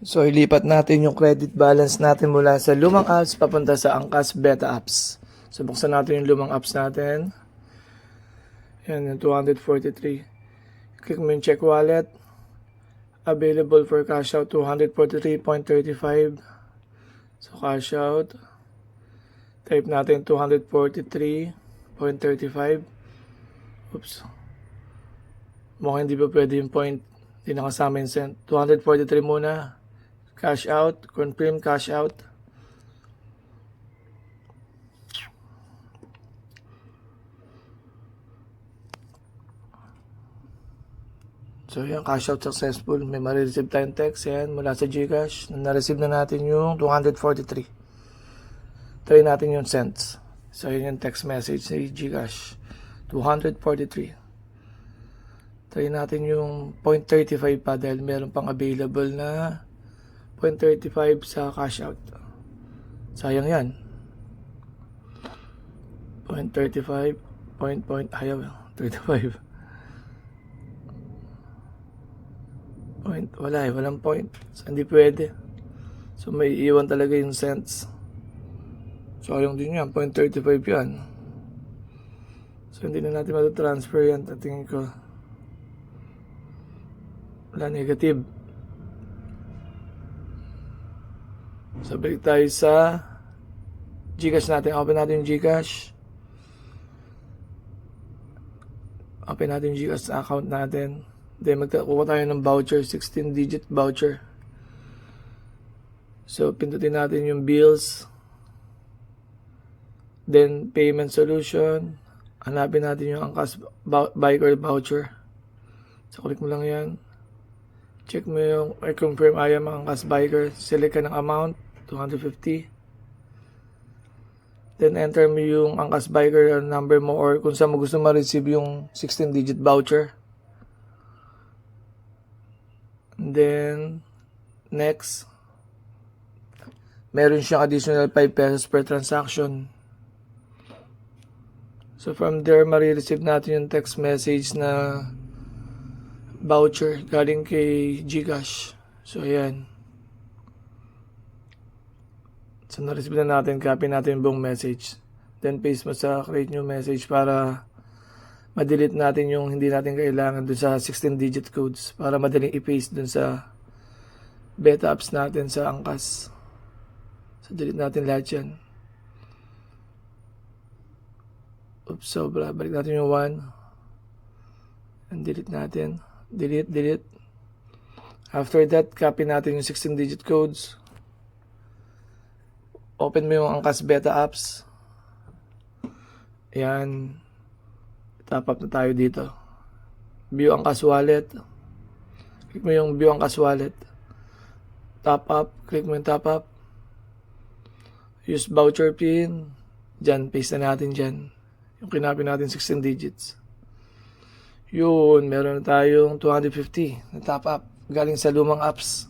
So, ilipat natin yung credit balance natin mula sa lumang apps papunta sa Angkas Beta Apps. So, buksan natin yung lumang apps natin. Yan, yung 243. Click mo yung check wallet. Available for cash out, 243.35. So, cash out. Type natin 243.35. Oops. Mukhang hindi pa pwede yung point. Hindi nakasama yung cent. 243 muna. Cash out. Confirm cash out. So yan, cash out successful. May ma-receive tayong text yan mula sa Gcash. Na-receive na natin yung 243. Try natin yung cents. So yun yung text message sa Gcash. 243. Try natin yung 0.35 pa dahil meron pang available na 0.35 sa cash out. Sayang yan. 0.35. Ayaw. 35. Point. Wala eh. Walang point. So, hindi pwede. So, may iwan talaga yung cents. Sayang din yan. 0.35 yan. So, hindi na natin matatransfer yan. Tingin ko. Wala, negative. So, balik tayo sa Gcash natin. Open natin yung Gcash. Open natin yung Gcash account natin. Then, magkukuha tayo ng voucher. 16-digit voucher. So, pindutin natin yung bills. Then, payment solution. Hanapin natin yung Angkas Biker voucher. So, click mo lang yan. Check mo yung confirm I am Angkas Biker. Select ka ng amount, 250. Then enter mo yung Angkas Biker number mo or kung saan mo gusto ma-receive yung 16-digit voucher. And then, next. Meron siyang additional 5 pesos per transaction. So from there, ma-receive natin yung text message na voucher galing kay Gcash. So, ayan. So, na-receive na natin. Copy natin yung buong message. Then, paste mo sa create new message para ma-delete natin yung hindi natin kailangan dun sa 16-digit codes para madaling i-paste dun sa beta apps natin sa Angkas. So, delete natin lahat yan. Oops, sobra. Balik natin yung 1. And delete natin. Delete. After that, copy natin yung 16-digit codes. Open mo yung Angkas Beta Apps. Ayan. Top up na tayo dito. View Angkas Wallet. Click mo yung View Angkas Wallet. Top up. Click mo yung top up. Use voucher pin. Diyan, paste na natin dyan. Yung kinapin natin 16 digits. Yun, meron na tayong 250 na top up galing sa lumang apps.